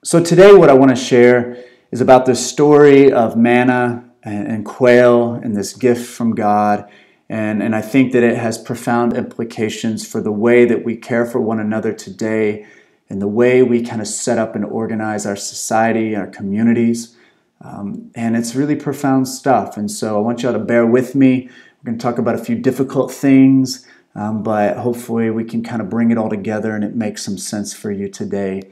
So today what I want to share is about this story of manna and quail and this gift from God. And I think that it has profound implications for the way that we care for one another today and the way we kind of set up and organize our society, our communities. And it's really profound stuff. And so I want y'all to bear with me. We're going to talk about a few difficult things, but hopefully we can kind of bring it all together and it makes some sense for you today.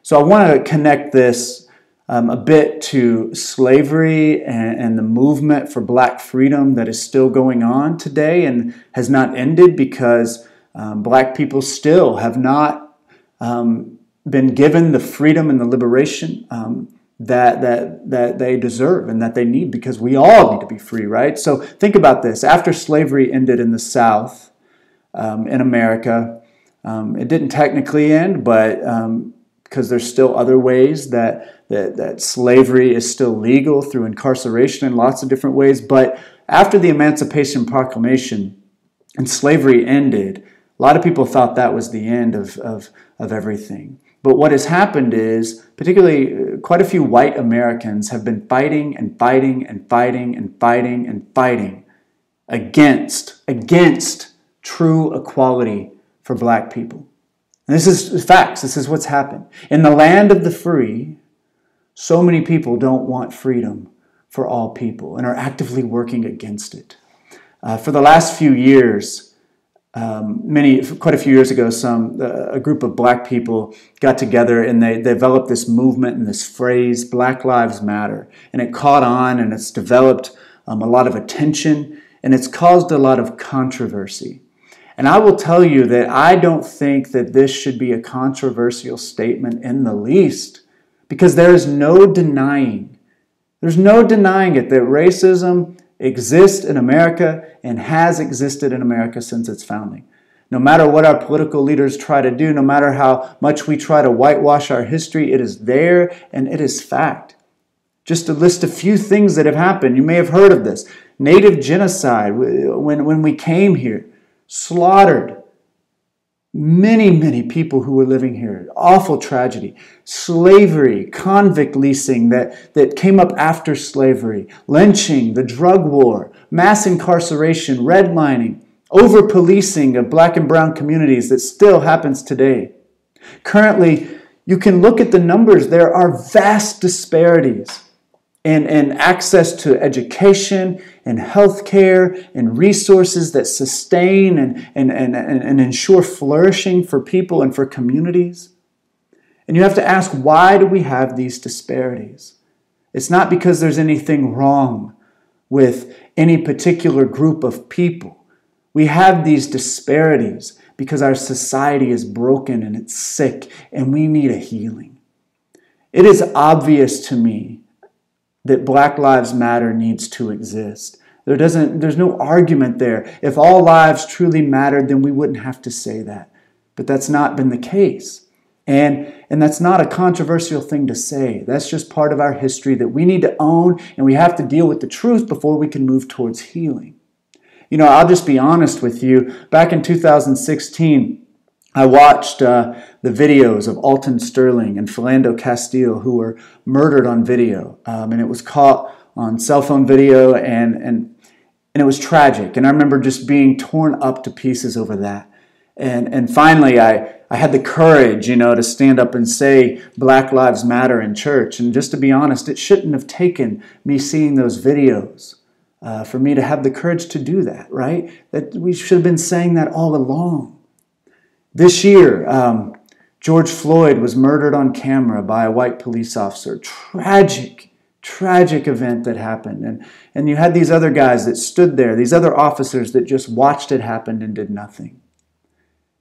So I want to connect this a bit to slavery and the movement for black freedom that is still going on today and has not ended because black people still have not been given the freedom and the liberation that they deserve and that they need, because we all need to be free, right? So think about this. After slavery ended in the South, in America, it didn't technically end, but because there's still other ways that slavery is still legal through incarceration in lots of different ways. But after the Emancipation Proclamation and slavery ended, a lot of people thought that was the end of everything. But what has happened is, particularly quite a few white Americans have been fighting and fighting and fighting and fighting and fighting against true equality for black people. And this is facts. This is what's happened. In the land of the free, so many people don't want freedom for all people and are actively working against it. For the last few years, quite a few years ago, a group of black people got together and they developed this movement and this phrase, Black Lives Matter. And it caught on and it's developed a lot of attention and it's caused a lot of controversy. And I will tell you that I don't think that this should be a controversial statement in the least, because there's no denying it, that racism exists in America and has existed in America since its founding. No matter what our political leaders try to do, no matter how much we try to whitewash our history, it is there and it is fact. Just to list a few things that have happened. You may have heard of this. Native genocide, when we came here, slaughtered many people who were living here. Awful tragedy. Slavery, convict leasing that came up after slavery. Lynching, the drug war, mass incarceration, redlining, over-policing of black and brown communities that still happens today. Currently, you can look at the numbers. There are vast disparities in access to education and healthcare and resources that sustain and ensure flourishing for people and for communities. And you have to ask, why do we have these disparities? It's not because there's anything wrong with any particular group of people. We have these disparities because our society is broken and it's sick and we need a healing. It is obvious to me that Black Lives Matter needs to exist. There's no argument there. If all lives truly mattered, then we wouldn't have to say that. But that's not been the case. And that's not a controversial thing to say. That's just part of our history that we need to own, and we have to deal with the truth before we can move towards healing. You know, I'll just be honest with you. Back in 2016, I watched the videos of Alton Sterling and Philando Castile, who were murdered on video. And it was caught on cell phone video, and it was tragic. And I remember just being torn up to pieces over that. And finally, I had the courage, to stand up and say Black Lives Matter in church. And just to be honest, it shouldn't have taken me seeing those videos for me to have the courage to do that, right? That we should have been saying that all along. This year, George Floyd was murdered on camera by a white police officer. Tragic event that happened. And you had these other guys that stood there, these other officers that just watched it happen and did nothing.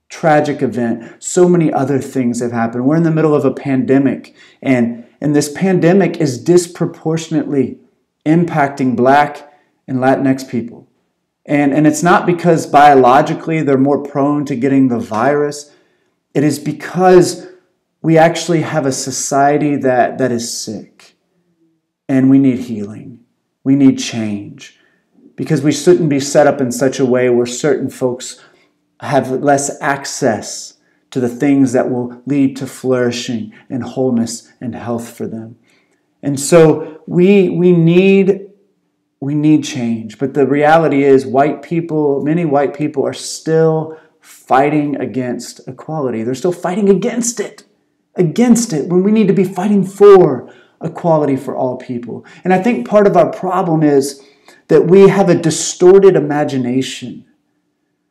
Tragic event. So many other things have happened. We're in the middle of a pandemic, and this pandemic is disproportionately impacting Black and Latinx people. And it's not because biologically they're more prone to getting the virus. It is because we actually have a society that is sick. And we need healing. We need change. Because we shouldn't be set up in such a way where certain folks have less access to the things that will lead to flourishing and wholeness and health for them. And so we need change. But the reality is many white people are still fighting against equality. They're still fighting against it when we need to be fighting for equality for all people. And I think part of our problem is that we have a distorted imagination.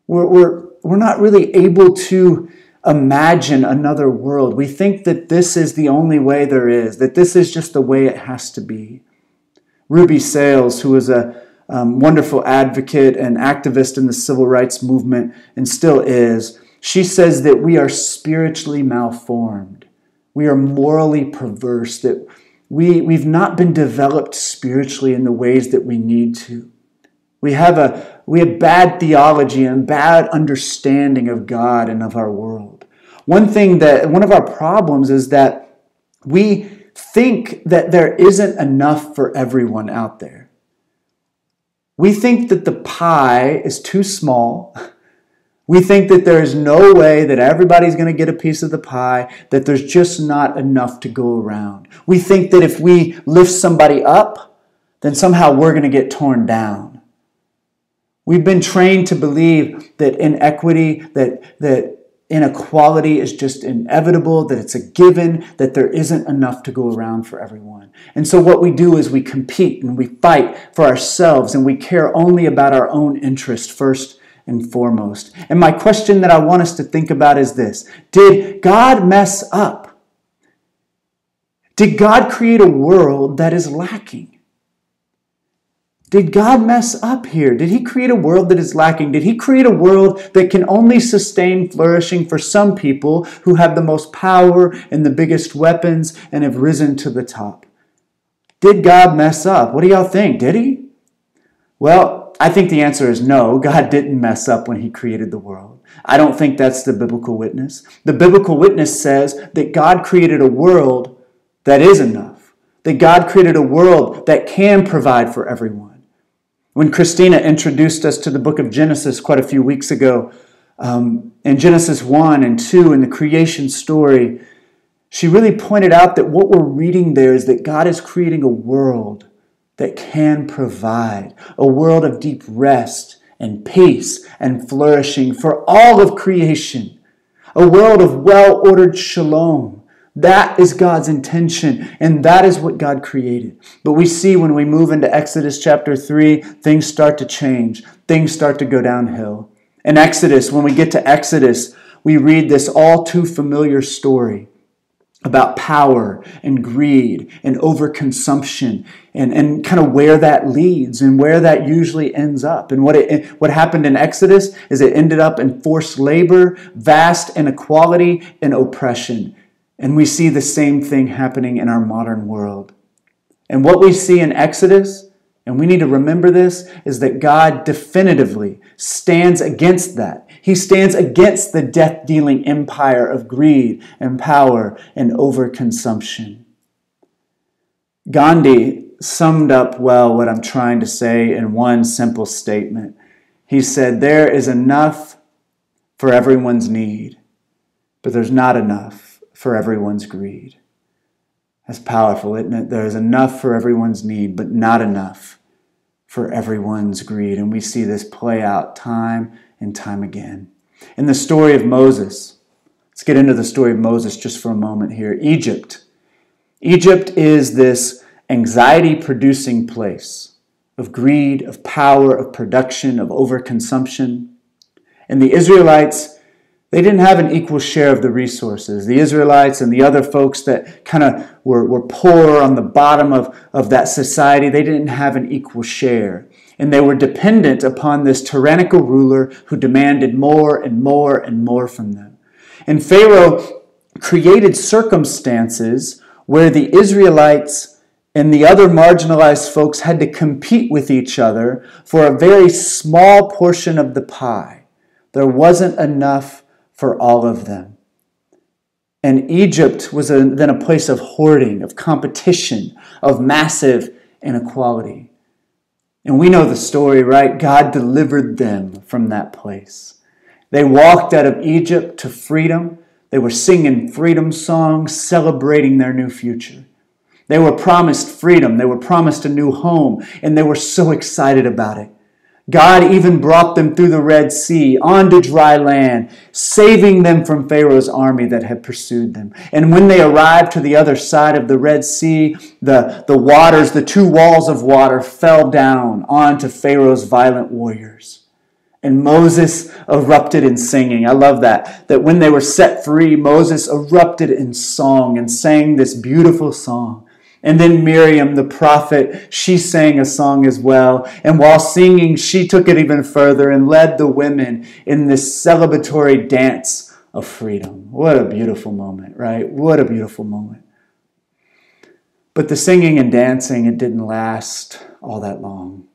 We're not really able to imagine another world. We think that this is the only way there is, that this is just the way it has to be. Ruby Sales, who was a wonderful advocate and activist in the civil rights movement and still is, she says that we are spiritually malformed. We are morally perverse, that we've not been developed spiritually in the ways that we need to. We have bad theology and bad understanding of God and of our world. One of our problems is that we think that there isn't enough for everyone out there. We think that the pie is too small. We think that there is no way that everybody's going to get a piece of the pie, that there's just not enough to go around. We think that if we lift somebody up, then somehow we're going to get torn down. We've been trained to believe that inequity, that inequality is just inevitable, that it's a given, that there isn't enough to go around for everyone. And so what we do is we compete and we fight for ourselves and we care only about our own interest first and foremost. And my question that I want us to think about is this: did God mess up? Did God create a world that is lacking? Did God mess up here? Did He create a world that is lacking? Did He create a world that can only sustain flourishing for some people who have the most power and the biggest weapons and have risen to the top? Did God mess up? What do y'all think? Did He? Well, I think the answer is no. God didn't mess up when He created the world. I don't think that's the biblical witness. The biblical witness says that God created a world that is enough. That God created a world that can provide for everyone. When Christina introduced us to the book of Genesis quite a few weeks ago, in Genesis 1 and 2, in the creation story, she really pointed out that what we're reading there is that God is creating a world that can provide, a world of deep rest and peace and flourishing for all of creation, a world of well-ordered shalom. That is God's intention, and that is what God created. But we see when we move into Exodus chapter 3, things start to change. Things start to go downhill. In Exodus, when we get to Exodus, we read this all too familiar story about power and greed and overconsumption and kind of where that leads and where that usually ends up. And what happened in Exodus is it ended up in forced labor, vast inequality, and oppression. And we see the same thing happening in our modern world. And what we see in Exodus, and we need to remember this, is that God definitively stands against that. He stands against the death-dealing empire of greed and power and overconsumption. Gandhi summed up well what I'm trying to say in one simple statement. He said, "There is enough for everyone's need, but there's not enough for everyone's greed." That's powerful, isn't it? There is enough for everyone's need, but not enough for everyone's greed. And we see this play out time and time again. In the story of Moses, let's get into the story of Moses just for a moment here. Egypt. Egypt is this anxiety-producing place of greed, of power, of production, of overconsumption. And the Israelites, they didn't have an equal share of the resources. The Israelites and the other folks that kind of were poor on the bottom of that society, they didn't have an equal share. And they were dependent upon this tyrannical ruler who demanded more and more and more from them. And Pharaoh created circumstances where the Israelites and the other marginalized folks had to compete with each other for a very small portion of the pie. There wasn't enough for all of them. And Egypt was then a place of hoarding, of competition, of massive inequality. And we know the story, right? God delivered them from that place. They walked out of Egypt to freedom, They were singing freedom songs, celebrating their new future. They were promised freedom. They were promised a new home, and they were so excited about it. God even brought them through the Red Sea, onto dry land, saving them from Pharaoh's army that had pursued them. And when they arrived to the other side of the Red Sea, the waters, the two walls of water, fell down onto Pharaoh's violent warriors. And Moses erupted in singing. I love that. That when they were set free, Moses erupted in song and sang this beautiful song. And then Miriam, the prophet, she sang a song as well. And while singing, she took it even further and led the women in this celebratory dance of freedom. What a beautiful moment, right? What a beautiful moment. But the singing and dancing, it didn't last all that long.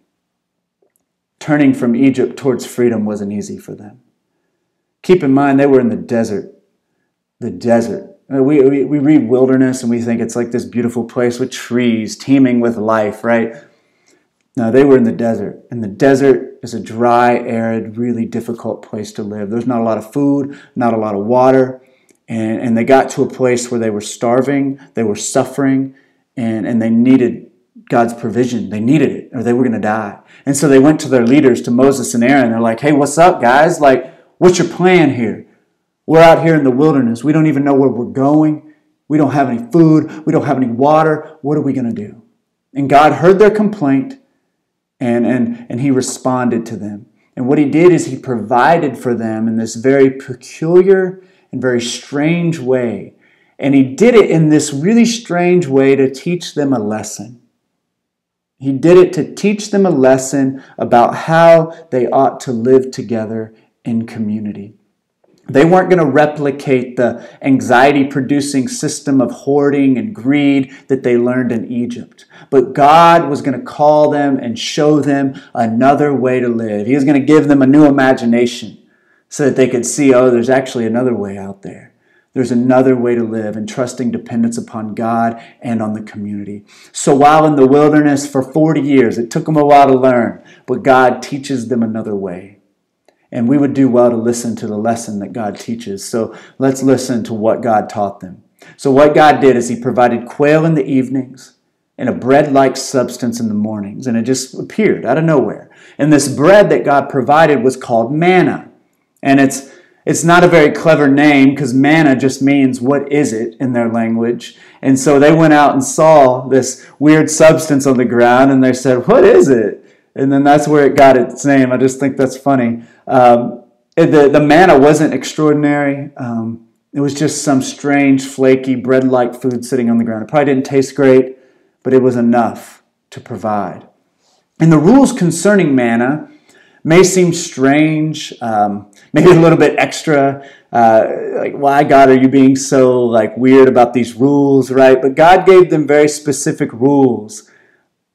Turning from Egypt towards freedom wasn't easy for them. Keep in mind, they were in the desert. The desert. We read wilderness and we think it's like this beautiful place with trees, teeming with life, right? No, they were in the desert. And the desert is a dry, arid, really difficult place to live. There's not a lot of food, not a lot of water. And they got to a place where they were starving, they were suffering, and they needed God's provision. They needed it, or they were going to die. And so they went to their leaders, to Moses and Aaron. They're like, hey, what's up, guys? Like, what's your plan here? We're out here in the wilderness. We don't even know where we're going. We don't have any food. We don't have any water. What are we going to do? And God heard their complaint, and he responded to them. And what he did is he provided for them in this very peculiar and very strange way. And he did it in this really strange way to teach them a lesson. He did it to teach them a lesson about how they ought to live together in community. They weren't going to replicate the anxiety-producing system of hoarding and greed that they learned in Egypt. But God was going to call them and show them another way to live. He was going to give them a new imagination so that they could see, oh, there's actually another way out there. There's another way to live, and trusting dependence upon God and on the community. So while in the wilderness for 40 years, it took them a while to learn, but God teaches them another way. And we would do well to listen to the lesson that God teaches. So let's listen to what God taught them. So what God did is he provided quail in the evenings and a bread-like substance in the mornings. And it just appeared out of nowhere. And this bread that God provided was called manna. And it's not a very clever name because manna just means what is it in their language. And so they went out and saw this weird substance on the ground and they said, what is it? And then that's where it got its name. I just think that's funny. The manna wasn't extraordinary. It was just some strange, flaky, bread-like food sitting on the ground. It probably didn't taste great, but it was enough to provide. And the rules concerning manna may seem strange, maybe a little bit extra. Like, why, God, are you being so weird about these rules, right? But God gave them very specific rules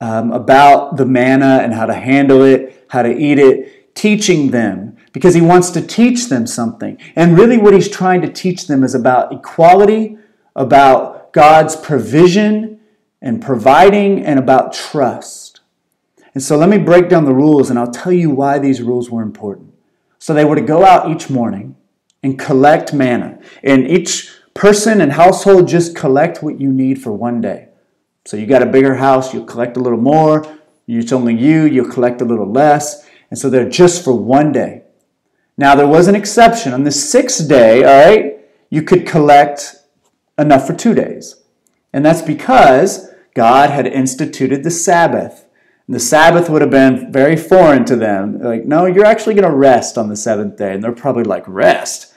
about the manna and how to handle it, how to eat it, teaching them because he wants to teach them something. And really what he's trying to teach them is about equality, about God's provision and providing, and about trust. And so let me break down the rules and I'll tell you why these rules were important. So they were to go out each morning and collect manna. And each person and household just collect what you need for one day. So you got a bigger house, you'll collect a little more. It's only you'll collect a little less. And so they're just for one day. Now there was an exception. On the sixth day, all right, you could collect enough for 2 days. And that's because God had instituted the Sabbath. And the Sabbath would have been very foreign to them. Like, no, you're actually going to rest on the seventh day. And they're probably like, rest?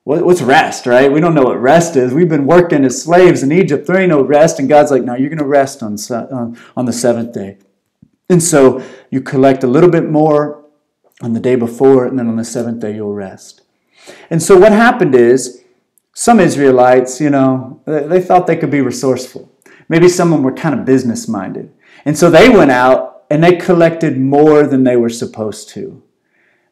What's rest, right? We don't know what rest is. We've been working as slaves in Egypt. There ain't no rest. And God's like, no, you're going to rest on the seventh day. And so you collect a little bit more on the day before, and then on the seventh day you'll rest. And so what happened is, some Israelites, they thought they could be resourceful. Maybe some of them were kind of business-minded. And so they went out and they collected more than they were supposed to.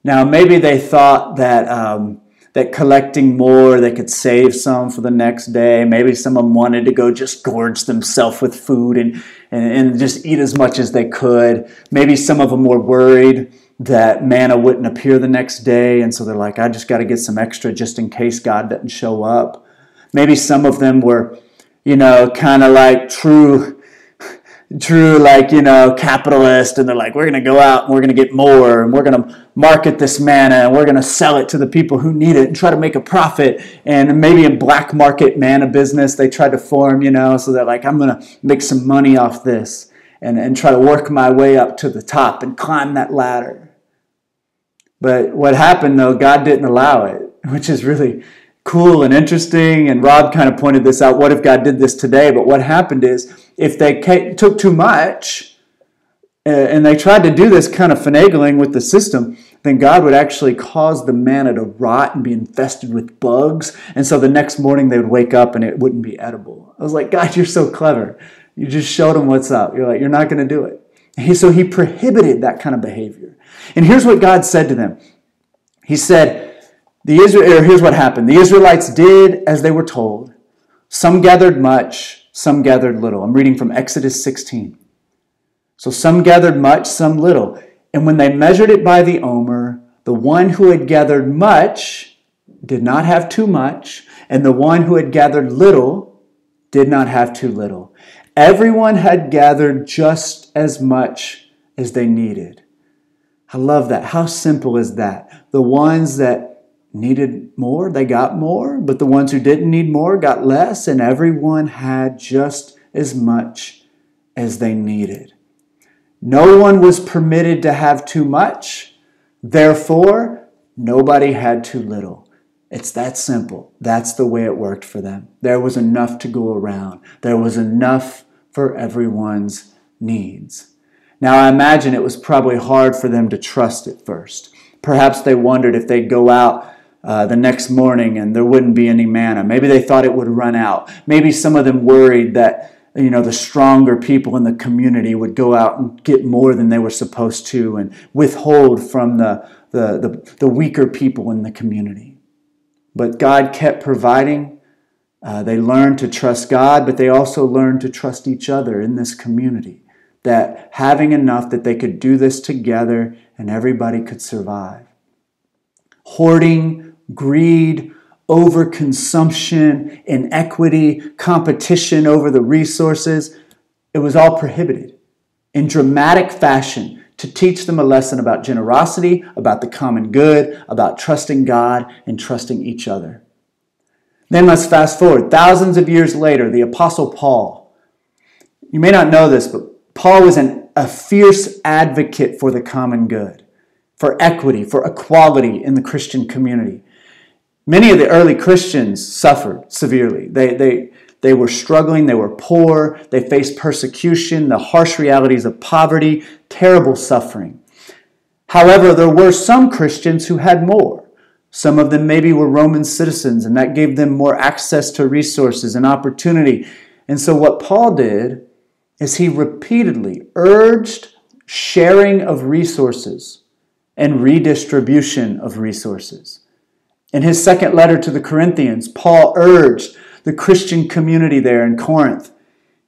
Now, maybe they thought that collecting more, they could save some for the next day. Maybe some of them wanted to go just gorge themselves with food and just eat as much as they could. Maybe some of them were worried that manna wouldn't appear the next day, and so they're like, I just got to get some extra just in case God doesn't show up. Maybe some of them were, kind of like true capitalist, and they're like, we're going to go out and we're going to get more, and we're going to market this manna, and we're going to sell it to the people who need it and try to make a profit. And maybe a black market manna business they tried to form, so they're like, I'm going to make some money off this and try to work my way up to the top and climb that ladder. But what happened, though, God didn't allow it, which is really cool and interesting. And Rob kind of pointed this out. What if God did this today? But what happened is, if they took too much and they tried to do this kind of finagling with the system, then God would actually cause the manna to rot and be infested with bugs. And so the next morning they would wake up and it wouldn't be edible. I was like, God, you're so clever. You just showed them what's up. You're like, you're not going to do it. So he prohibited that kind of behavior. And here's what God said to them. He said, here's what happened. The Israelites did as they were told. Some gathered much, some gathered little. I'm reading from Exodus 16. So some gathered much, some little. And when they measured it by the omer, the one who had gathered much did not have too much, and the one who had gathered little did not have too little. Everyone had gathered just as much as they needed. I love that. How simple is that? The ones that needed more, they got more, but the ones who didn't need more got less, and everyone had just as much as they needed. No one was permitted to have too much, therefore, nobody had too little. It's that simple. That's the way it worked for them. There was enough to go around. There was enough for everyone's needs. Now, I imagine it was probably hard for them to trust at first. Perhaps they wondered if they'd go out the next morning and there wouldn't be any manna. Maybe they thought it would run out. Maybe some of them worried that the stronger people in the community would go out and get more than they were supposed to and withhold from the weaker people in the community. But God kept providing. They learned to trust God, but they also learned to trust each other in this community. That having enough that they could do this together and everybody could survive. Hoarding, greed, overconsumption, inequity, competition over the resources, it was all prohibited in dramatic fashion to teach them a lesson about generosity, about the common good, about trusting God and trusting each other. Then let's fast forward. Thousands of years later, the Apostle Paul, you may not know this, but Paul was a fierce advocate for the common good, for equity, for equality in the Christian community. Many of the early Christians suffered severely. They were struggling, they were poor, they faced persecution, the harsh realities of poverty, terrible suffering. However, there were some Christians who had more. Some of them maybe were Roman citizens, and that gave them more access to resources and opportunity. And so what Paul did is he repeatedly urged sharing of resources and redistribution of resources. In his second letter to the Corinthians, Paul urged the Christian community there in Corinth.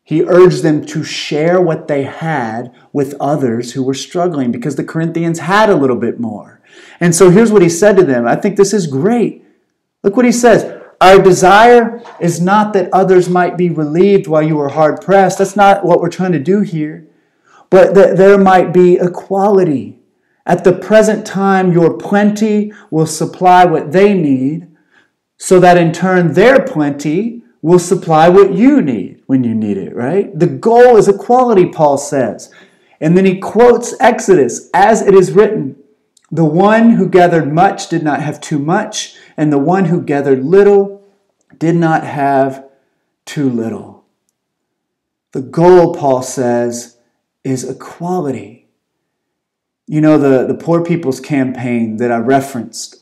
He urged them to share what they had with others who were struggling because the Corinthians had a little bit more. And so here's what he said to them. I think this is great. Look what he says. Our desire is not that others might be relieved while you are hard pressed. That's not what we're trying to do here. But that there might be equality. At the present time, your plenty will supply what they need, so that in turn their plenty will supply what you need when you need it, right? The goal is equality, Paul says. And then he quotes Exodus, as it is written, the one who gathered much did not have too much, and the one who gathered little did not have too little. The goal, Paul says, is equality. The Poor People's Campaign that I referenced,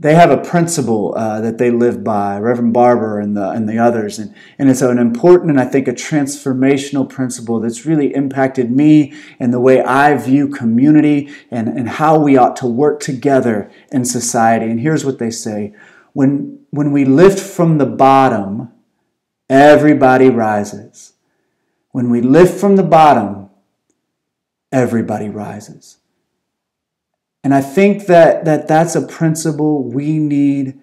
they have a principle that they live by, Reverend Barber and the others. And it's an important and I think a transformational principle that's really impacted me and the way I view community and how we ought to work together in society. And here's what they say. When we lift from the bottom, everybody rises. When we lift from the bottom, everybody rises. And I think that's a principle we need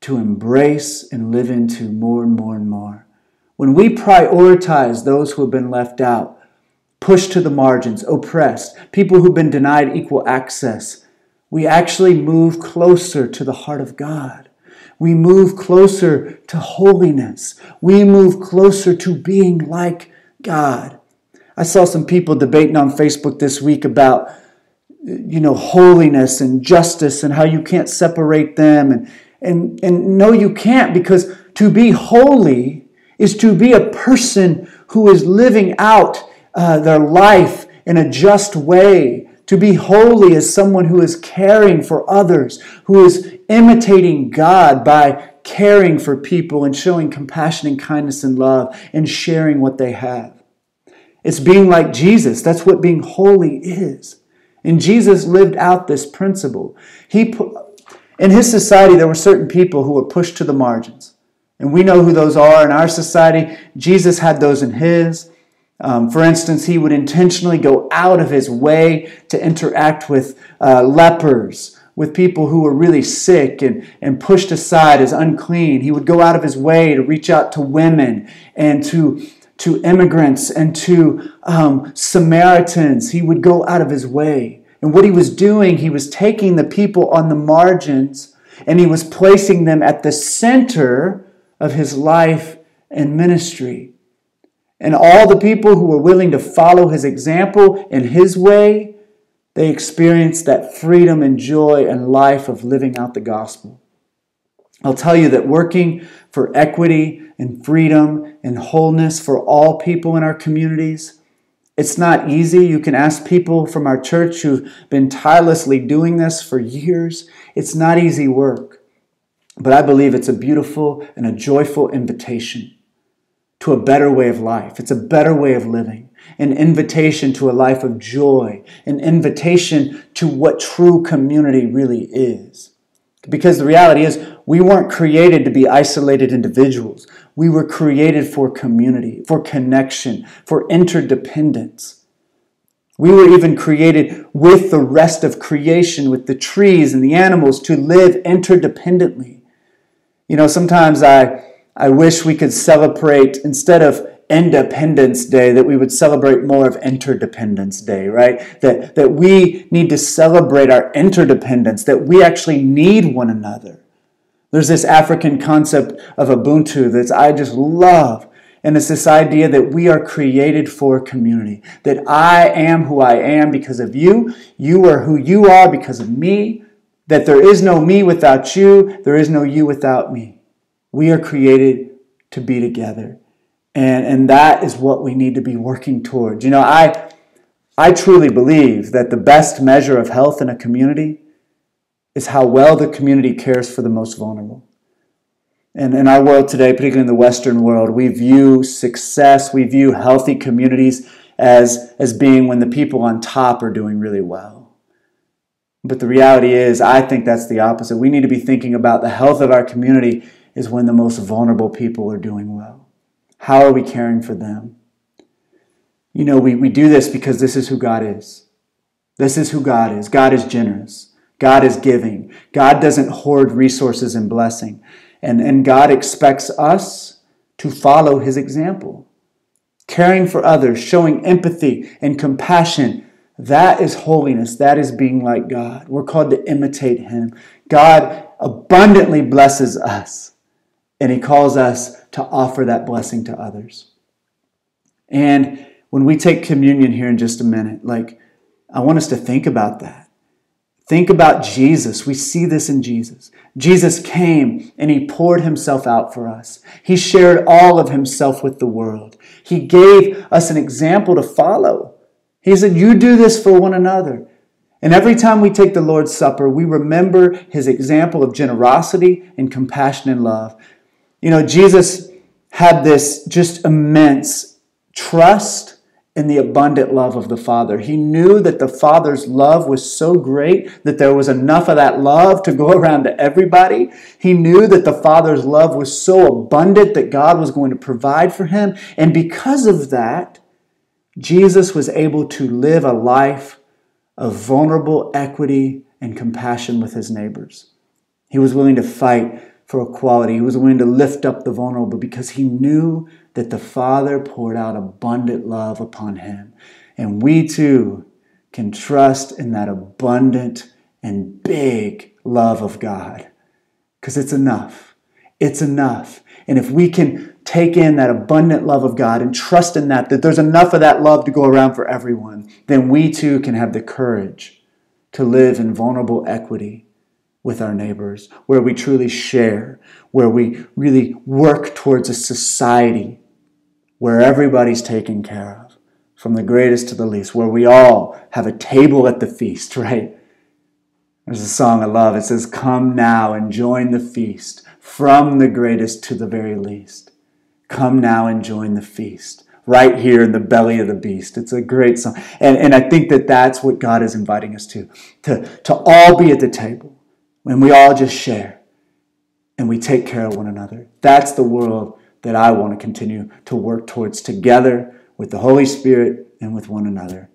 to embrace and live into more and more and more. When we prioritize those who have been left out, pushed to the margins, oppressed, people who've been denied equal access, we actually move closer to the heart of God. We move closer to holiness. We move closer to being like God. I saw some people debating on Facebook this week about, holiness and justice and how you can't separate them. And no, you can't, because to be holy is to be a person who is living out their life in a just way. To be holy is someone who is caring for others, who is imitating God by caring for people and showing compassion and kindness and love and sharing what they have. It's being like Jesus. That's what being holy is. And Jesus lived out this principle. In his society, there were certain people who were pushed to the margins. And we know who those are in our society. Jesus had those in his. For instance, he would intentionally go out of his way to interact with lepers, with people who were really sick and pushed aside as unclean. He would go out of his way to reach out to women and to immigrants and to Samaritans. He would go out of his way. And what he was doing, he was taking the people on the margins and he was placing them at the center of his life and ministry. And all the people who were willing to follow his example in his way, they experienced that freedom and joy and life of living out the gospel. I'll tell you that working for equity and freedom and wholeness for all people in our communities, it's not easy. You can ask people from our church who've been tirelessly doing this for years. It's not easy work. But I believe it's a beautiful and a joyful invitation to a better way of life. It's a better way of living, an invitation to a life of joy, an invitation to what true community really is. Because the reality is, we weren't created to be isolated individuals. We were created for community, for connection, for interdependence. We were even created with the rest of creation, with the trees and the animals, to live interdependently. Sometimes I wish we could celebrate, instead of Independence Day, that we would celebrate more of Interdependence Day, right? That we need to celebrate our interdependence, that we actually need one another. There's this African concept of Ubuntu that I just love. And it's this idea that we are created for community. That I am who I am because of you. You are who you are because of me. That there is no me without you. There is no you without me. We are created to be together. And that is what we need to be working towards. I truly believe that the best measure of health in a community is how well the community cares for the most vulnerable. And in our world today, particularly in the Western world, we view success, we view healthy communities as being when the people on top are doing really well. But the reality is, I think that's the opposite. We need to be thinking about the health of our community is when the most vulnerable people are doing well. How are we caring for them? We do this because this is who God is. This is who God is. God is generous. God is giving. God doesn't hoard resources and blessing. And God expects us to follow his example. Caring for others, showing empathy and compassion, that is holiness. That is being like God. We're called to imitate him. God abundantly blesses us, and he calls us to offer that blessing to others. And when we take communion here in just a minute, I want us to think about that. Think about Jesus. We see this in Jesus. Jesus came and he poured himself out for us. He shared all of himself with the world. He gave us an example to follow. He said, you do this for one another. And every time we take the Lord's Supper, we remember his example of generosity and compassion and love. Jesus had this just immense trust in the abundant love of the Father. He knew that the Father's love was so great that there was enough of that love to go around to everybody. He knew that the Father's love was so abundant that God was going to provide for him. And because of that, Jesus was able to live a life of vulnerable equity and compassion with his neighbors. He was willing to fight for equality. He was willing to lift up the vulnerable because he knew that the Father poured out abundant love upon him. And we too can trust in that abundant and big love of God because it's enough. It's enough. And if we can take in that abundant love of God and trust in that there's enough of that love to go around for everyone, then we too can have the courage to live in vulnerable equity with our neighbors, where we truly share, where we really work towards a society where everybody's taken care of, from the greatest to the least, where we all have a table at the feast, right? There's a song I love. It says, "Come now and join the feast, from the greatest to the very least. Come now and join the feast, right here in the belly of the beast." It's a great song. And I think that that's what God is inviting us to all be at the table, when we all just share and we take care of one another. That's the world that I want to continue to work towards together with the Holy Spirit and with one another.